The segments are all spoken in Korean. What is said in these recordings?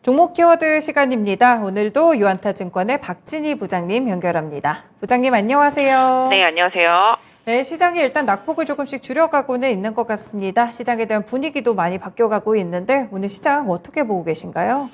종목 키워드 시간입니다. 오늘도 유안타증권의 박진희 부장님 연결합니다. 부장님 안녕하세요. 네, 안녕하세요. 네, 시장이 일단 낙폭을 조금씩 줄여가고는 있는 것 같습니다. 시장에 대한 분위기도 많이 바뀌어가고 있는데 오늘 시장 어떻게 보고 계신가요?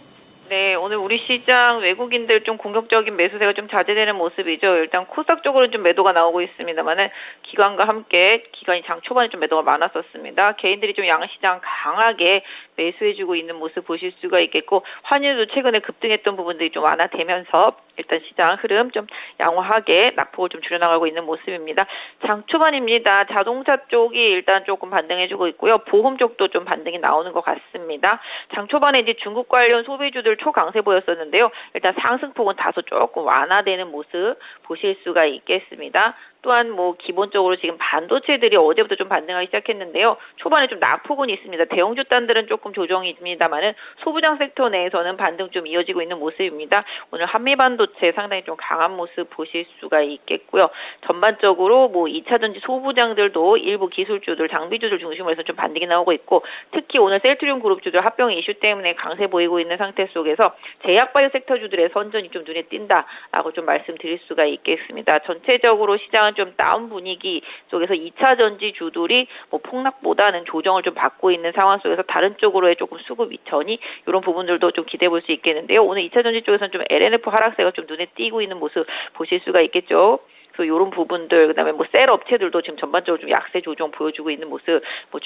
네, 오늘 우리 시장 외국인들 좀 공격적인 매수세가 좀 자제되는 모습이죠. 일단 코스닥 쪽으로는 좀 매도가 나오고 있습니다만은 기관과 함께 기관이 장 초반에 좀 매도가 많았었습니다. 개인들이 좀 양시장 강하게 매수해주고 있는 모습 보실 수가 있겠고, 환율도 최근에 급등했던 부분들이 좀 완화되면서 일단 시장 흐름 좀 양호하게 낙폭을 좀 줄여나가고 있는 모습입니다. 장 초반입니다. 자동차 쪽이 일단 조금 반등해주고 있고요. 보험 쪽도 좀 반등이 나오는 것 같습니다. 장 초반에 이제 중국 관련 소비주들 초강세 보였었는데요. 일단 상승폭은 다소 조금 완화되는 모습 보실 수가 있겠습니다. 또한 기본적으로 지금 반도체들이 어제부터 좀 반등하기 시작했는데요. 초반에 좀 낙폭은 있습니다. 대형주 단들은 조금 조정입니다만은 소부장 섹터 내에서는 반등 좀 이어지고 있는 모습입니다. 오늘 한미 반도체 상당히 좀 강한 모습 보실 수가 있겠고요. 전반적으로 2차전지 소부장들도 일부 기술주들, 장비주들 중심으로 해서 좀 반등이 나오고 있고, 특히 오늘 셀트리온 그룹주들 합병 이슈 때문에 강세 보이고 있는 상태 속에서 제약바이오 섹터주들의 선전이 좀 눈에 띈다라고 좀 말씀드릴 수가 있겠습니다. 전체적으로 시장은 좀 다운 분위기 속에서 2차 전지 주들이 폭락보다는 조정을 좀 받고 있는 상황 속에서 다른 쪽으로의 조금 수급 이천이 이런 부분들도 좀 기대해 볼 수 있겠는데요. 오늘 2차 전지 쪽에서는 좀 LNF 하락세가 좀 눈에 띄고 있는 모습 보실 수가 있겠죠. 그래서 이런 부분들, 그다음에 셀 업체들도 지금 전반적으로 좀 약세 조정 보여주고 있는 모습,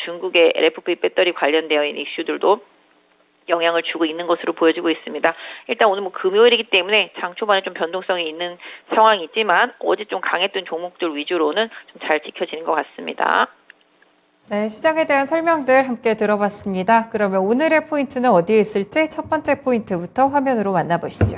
중국의 LFP 배터리 관련되어 있는 이슈들도 영향을 주고 있는 것으로 보여지고 있습니다. 일단 오늘 금요일이기 때문에 장 초반에 좀 변동성이 있는 상황이지만 어제 좀 강했던 종목들 위주로는 좀 잘 지켜지는 것 같습니다. 네, 시장에 대한 설명들 함께 들어봤습니다. 그러면 오늘의 포인트는 어디에 있을지 첫 번째 포인트부터 화면으로 만나보시죠.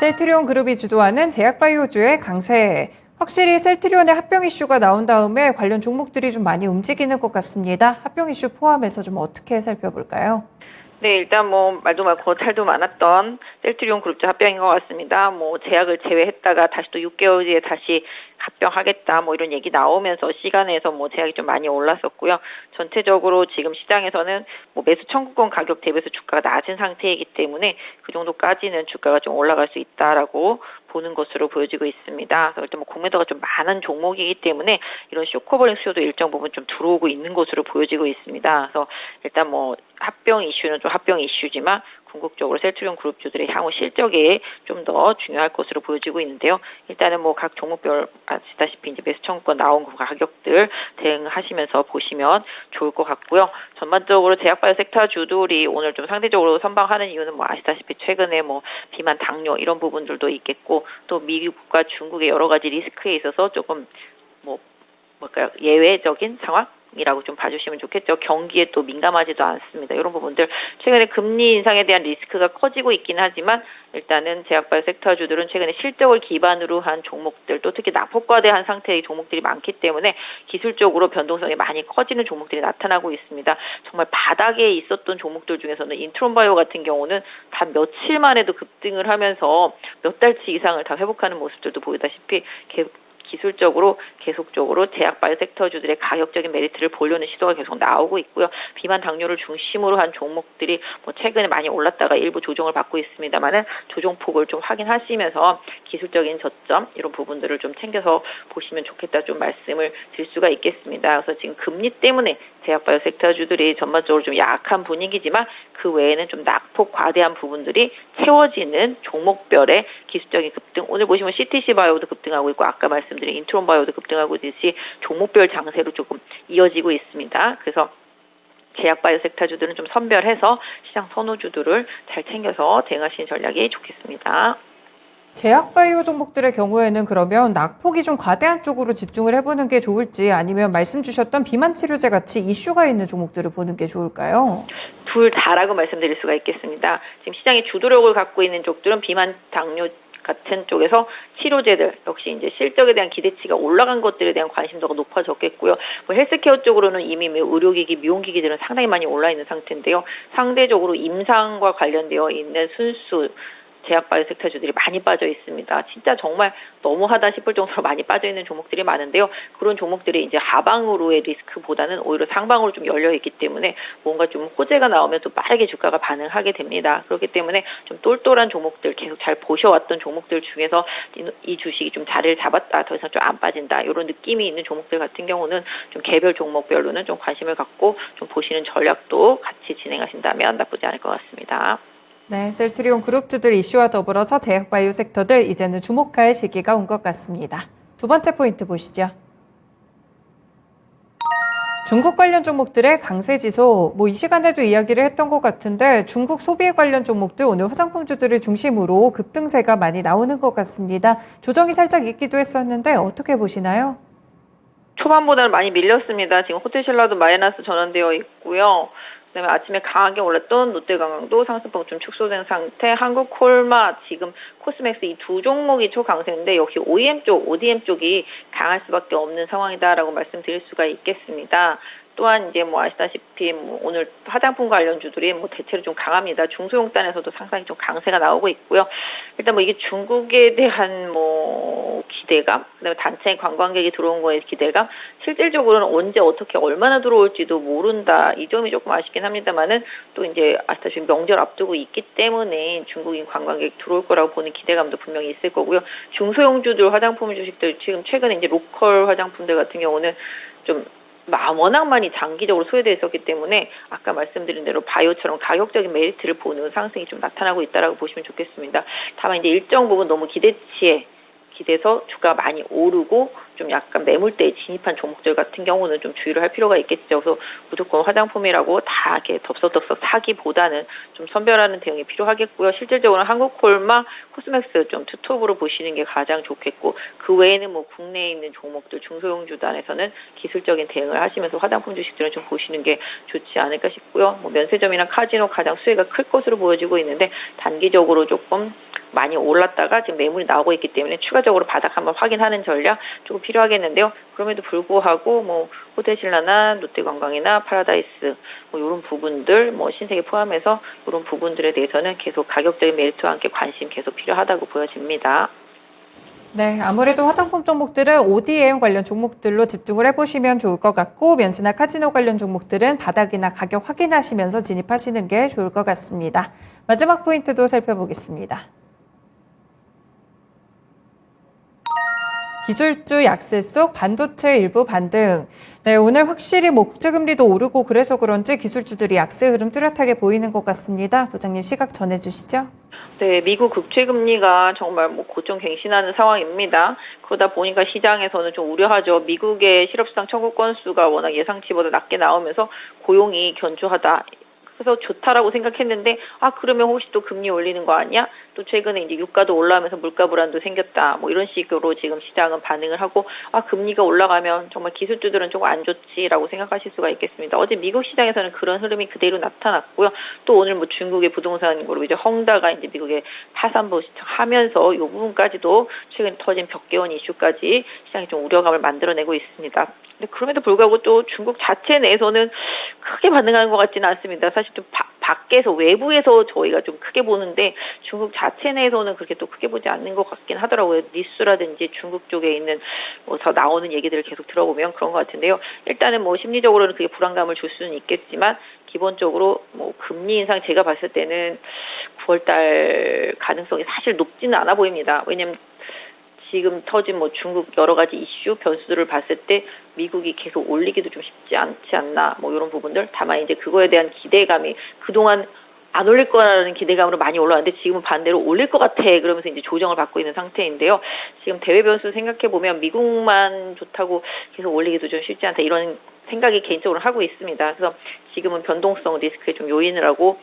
셀트리온 그룹이 주도하는 제약바이오주의 강세. 확실히 셀트리온의 합병 이슈가 나온 다음에 관련 종목들이 좀 많이 움직이는 것 같습니다. 합병 이슈 포함해서 좀 어떻게 살펴볼까요? 네, 일단 말도 많고 거탈도 많았던 셀트리온 그룹주 합병인 것 같습니다. 제약을 제외했다가 다시 또 6개월 뒤에 다시 합병하겠다 이런 얘기 나오면서 시간에서 제약이 좀 많이 올랐었고요. 전체적으로 지금 시장에서는 매수 청구권 가격 대비해서 주가가 낮은 상태이기 때문에 그 정도까지는 주가가 좀 올라갈 수 있다라고 보는 것으로 보여지고 있습니다. 그래서 일단 공매도가 좀 많은 종목이기 때문에 이런 쇼커버링 수요도 일정 부분 좀 들어오고 있는 것으로 보여지고 있습니다. 그래서 일단 합병 이슈는 좀 합병 이슈지만 궁극적으로 셀트리온 그룹주들의 향후 실적이 좀 더 중요할 것으로 보여지고 있는데요. 일단은 각 종목별 아시다시피 이제 매수 청구권 나온 가격들 대응하시면서 보시면 좋을 것 같고요. 전반적으로 제약바이오 섹터 주들이 오늘 좀 상대적으로 선방하는 이유는 아시다시피 최근에 비만 당뇨 이런 부분들도 있겠고, 또 미국과 중국의 여러 가지 리스크에 있어서 조금 예외적인 상황? 이라고 좀 봐주시면 좋겠죠. 경기에 또 민감하지도 않습니다. 이런 부분들 최근에 금리 인상에 대한 리스크가 커지고 있긴 하지만 일단은 제약바이오 섹터주들은 최근에 실적을 기반으로 한 종목들, 또 특히 낙폭과대한 상태의 종목들이 많기 때문에 기술적으로 변동성이 많이 커지는 종목들이 나타나고 있습니다. 정말 바닥에 있었던 종목들 중에서는 인트론바이오 같은 경우는 단 며칠 만에도 급등을 하면서 몇 달치 이상을 다 회복하는 모습들도 보이다시피 기술적으로 계속적으로 제약바이오 섹터주들의 가격적인 메리트를 보려는 시도가 계속 나오고 있고요. 비만 당뇨를 중심으로 한 종목들이 최근에 많이 올랐다가 일부 조정을 받고 있습니다만은 조정폭을 좀 확인하시면서 기술적인 저점 이런 부분들을 좀 챙겨서 보시면 좋겠다 좀 말씀을 드릴 수가 있겠습니다. 그래서 지금 금리 때문에 제약바이오 섹터주들이 전반적으로 좀 약한 분위기지만 그 외에는 좀 낙폭 과대한 부분들이 채워지는 종목별의 기술적인 급등. 오늘 보시면 CTC 바이오도 급등하고 있고 아까 말씀드린 인트론 바이오도 급등하고 있듯이 종목별 장세로 조금 이어지고 있습니다. 그래서 제약바이오 섹터주들은 좀 선별해서 시장 선호주들을 잘 챙겨서 대응하시는 전략이 좋겠습니다. 제약바이오 종목들의 경우에는 그러면 낙폭이 좀 과대한 쪽으로 집중을 해보는 게 좋을지, 아니면 말씀 주셨던 비만치료제 같이 이슈가 있는 종목들을 보는 게 좋을까요? 둘 다라고 말씀드릴 수가 있겠습니다. 지금 시장의 주도력을 갖고 있는 쪽들은 비만 당뇨 같은 쪽에서 치료제들 역시 이제 실적에 대한 기대치가 올라간 것들에 대한 관심도가 높아졌겠고요. 헬스케어 쪽으로는 이미 의료기기, 미용기기들은 상당히 많이 올라 있는 상태인데요. 상대적으로 임상과 관련되어 있는 순수 제약바이오 섹터주들이 많이 빠져 있습니다. 진짜 정말 너무하다 싶을 정도로 많이 빠져 있는 종목들이 많은데요. 그런 종목들이 이제 하방으로의 리스크보다는 오히려 상방으로 좀 열려 있기 때문에 뭔가 좀 호재가 나오면 또 빠르게 주가가 반응하게 됩니다. 그렇기 때문에 좀 똘똘한 종목들, 계속 잘 보셔왔던 종목들 중에서 이 주식이 좀 자리를 잡았다, 더 이상 좀 안 빠진다, 이런 느낌이 있는 종목들 같은 경우는 좀 개별 종목별로는 좀 관심을 갖고 좀 보시는 전략도 같이 진행하신다면 나쁘지 않을 것 같습니다. 네, 셀트리온 그룹주들 이슈와 더불어서 제약바이오 섹터들 이제는 주목할 시기가 온 것 같습니다. 두 번째 포인트 보시죠. 중국 관련 종목들의 강세 지수, 이 시간에도 이야기를 했던 것 같은데 중국 소비에 관련 종목들 오늘 화장품주들을 중심으로 급등세가 많이 나오는 것 같습니다. 조정이 살짝 있기도 했었는데 어떻게 보시나요? 초반보다는 많이 밀렸습니다. 지금 호텔신라도 마이너스 전환되어 있고요. 그다음에 아침에 강하게 올랐던 롯데관광도 상승폭 좀 축소된 상태, 한국콜마, 지금 코스맥스 이 두 종목이 초강세인데 역시 OEM 쪽, ODM 쪽이 강할 수밖에 없는 상황이다라고 말씀드릴 수가 있겠습니다. 또한 이제 아시다시피 오늘 화장품 관련주들이 대체로 좀 강합니다. 중소형단에서도 상당히 좀 강세가 나오고 있고요. 일단 이게 중국에 대한 기대감, 그다음에 단체 관광객이 들어온 거에 기대감, 실질적으로는 언제 어떻게 얼마나 들어올지도 모른다. 이 점이 조금 아쉽긴 합니다만은 또 이제 아시다시피 명절 앞두고 있기 때문에 중국인 관광객 들어올 거라고 보는 기대감도 분명히 있을 거고요. 중소형주들 화장품 주식들 지금 최근에 이제 로컬 화장품들 같은 경우는 좀 워낙 많이 장기적으로 소외되어 있었기 때문에 아까 말씀드린 대로 바이오처럼 가격적인 메리트를 보는 상승이 좀 나타나고 있다라고 보시면 좋겠습니다. 다만 이제 일정 부분 너무 기대치에 기대서 주가 많이 오르고 좀 약간 매물대에 진입한 종목들 같은 경우는 좀 주의를 할 필요가 있겠죠. 그래서 무조건 화장품이라고 다 이렇게 덥석덥석 사기보다는 좀 선별하는 대응이 필요하겠고요. 실질적으로 한국콜마, 코스맥스 좀 투톱으로 보시는 게 가장 좋겠고, 그 외에는 국내에 있는 종목들 중소형주단에서는 기술적인 대응을 하시면서 화장품 주식들은 좀 보시는 게 좋지 않을까 싶고요. 면세점이나 카지노 가장 수혜가 클 것으로 보여지고 있는데 단기적으로 조금 많이 올랐다가 지금 매물이 나오고 있기 때문에 추가적으로 바닥 한번 확인하는 전략 조금 필요하겠는데요. 그럼에도 불구하고 호텔신라나 롯데관광이나 파라다이스 이런 부분들 신세계 포함해서 이런 부분들에 대해서는 계속 가격적인 메리트와 함께 관심 계속 필요하다고 보여집니다. 네, 아무래도 화장품 종목들은 ODM 관련 종목들로 집중을 해보시면 좋을 것 같고 면세나 카지노 관련 종목들은 바닥이나 가격 확인하시면서 진입하시는 게 좋을 것 같습니다. 마지막 포인트도 살펴보겠습니다. 기술주 약세 속 반도체 일부 반등. 네, 오늘 확실히 국제금리도 오르고 그래서 그런지 기술주들이 약세 흐름 뚜렷하게 보이는 것 같습니다. 부장님 시각 전해주시죠. 네, 미국 국채금리가 정말 고점 갱신하는 상황입니다. 그러다 보니까 시장에서는 좀 우려하죠. 미국의 실업시장 청구 건수가 워낙 예상치보다 낮게 나오면서 고용이 견조하다. 그래서 좋다라고 생각했는데 그러면 혹시 또 금리 올리는 거 아니야? 또 최근에 이제 유가도 올라오면서 물가 불안도 생겼다. 이런 식으로 지금 시장은 반응을 하고 금리가 올라가면 정말 기술주들은 조금 안 좋지라고 생각하실 수가 있겠습니다. 어제 미국 시장에서는 그런 흐름이 그대로 나타났고요. 또 오늘 중국의 부동산 그룹 이제 헝다가 이제 미국의 파산부 신청하면서 이 부분까지도 최근 터진 벽개원 이슈까지 시장이 좀 우려감을 만들어내고 있습니다. 근데 그럼에도 불구하고 또 중국 자체 내에서는 크게 반응하는 것 같지는 않습니다. 사실 좀 밖에서 외부에서 저희가 좀 크게 보는데 중국 자체 내에서는 그렇게 또 크게 보지 않는 것 같긴 하더라고요. 뉴스라든지 중국 쪽에 있는 더 나오는 얘기들을 계속 들어보면 그런 것 같은데요. 일단은 심리적으로는 그게 불안감을 줄 수는 있겠지만 기본적으로 금리 인상 제가 봤을 때는 9월달 가능성이 사실 높지는 않아 보입니다. 왜냐면 지금 터진 중국 여러 가지 이슈 변수들을 봤을 때 미국이 계속 올리기도 좀 쉽지 않지 않나 이런 부분들. 다만 이제 그거에 대한 기대감이 그동안 안 올릴 거라는 기대감으로 많이 올라왔는데 지금은 반대로 올릴 것 같아 그러면서 이제 조정을 받고 있는 상태인데요. 지금 대외 변수 생각해 보면 미국만 좋다고 계속 올리기도 좀 쉽지 않다 이런 생각이 개인적으로 하고 있습니다. 그래서 지금은 변동성 리스크에 좀 요인을 하고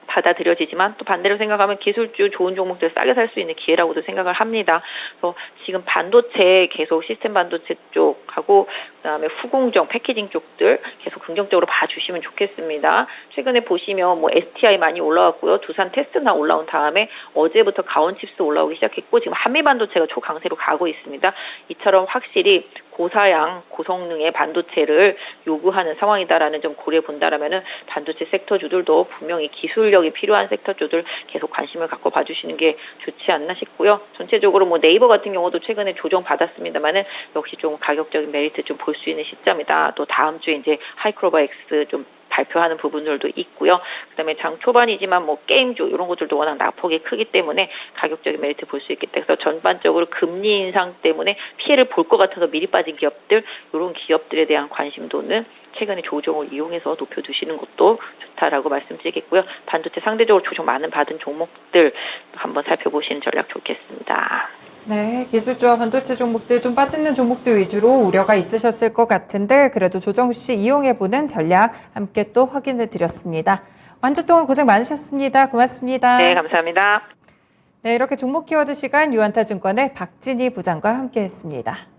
받아들여지지만 또 반대로 생각하면 기술주 좋은 종목들 싸게 살 수 있는 기회라고도 생각을 합니다. 그래서 지금 반도체 계속 시스템 반도체 쪽하고 그다음에 후공정, 패키징 쪽들 계속 긍정적으로 봐주시면 좋겠습니다. 최근에 보시면 뭐 STI 많이 올라왔고요. 두산 테스나 올라온 다음에 어제부터 가온칩스 올라오기 시작했고 지금 한미반도체가 초강세로 가고 있습니다. 이처럼 확실히 고사양, 고성능의 반도체를 요구하는 상황이다라는 점 고려해 본다라면은 반도체 섹터주들도 분명히 기술력이 필요한 섹터주들 계속 관심을 갖고 봐주시는 게 좋지 않나 싶고요. 전체적으로 뭐 네이버 같은 경우도 최근에 조정 받았습니다만은 역시 좀 가격적인 메리트 좀 볼 수 있는 시점이다. 또 다음 주에 이제 하이크로바 X 좀 발표하는 부분들도 있고요. 그다음에 장 초반이지만 뭐 게임주 이런 것들도 워낙 낙폭이 크기 때문에 가격적인 메리트 볼 수 있겠다. 그래서 전반적으로 금리 인상 때문에 피해를 볼 것 같아서 미리 빠진 기업들, 이런 기업들에 대한 관심도는 최근에 조정을 이용해서 높여두시는 것도 좋다라고 말씀드리겠고요. 반도체 상대적으로 조정 많은 받은 종목들 한번 살펴보시는 전략 좋겠습니다. 네, 기술주와 반도체 종목들 좀 빠지는 종목들 위주로 우려가 있으셨을 것 같은데 그래도 조정 시 이용해보는 전략 함께 또 확인해 드렸습니다. 한 주 동안 고생 많으셨습니다. 고맙습니다. 네, 감사합니다. 네, 이렇게 종목 키워드 시간 유한타증권의 박진희 부장과 함께했습니다.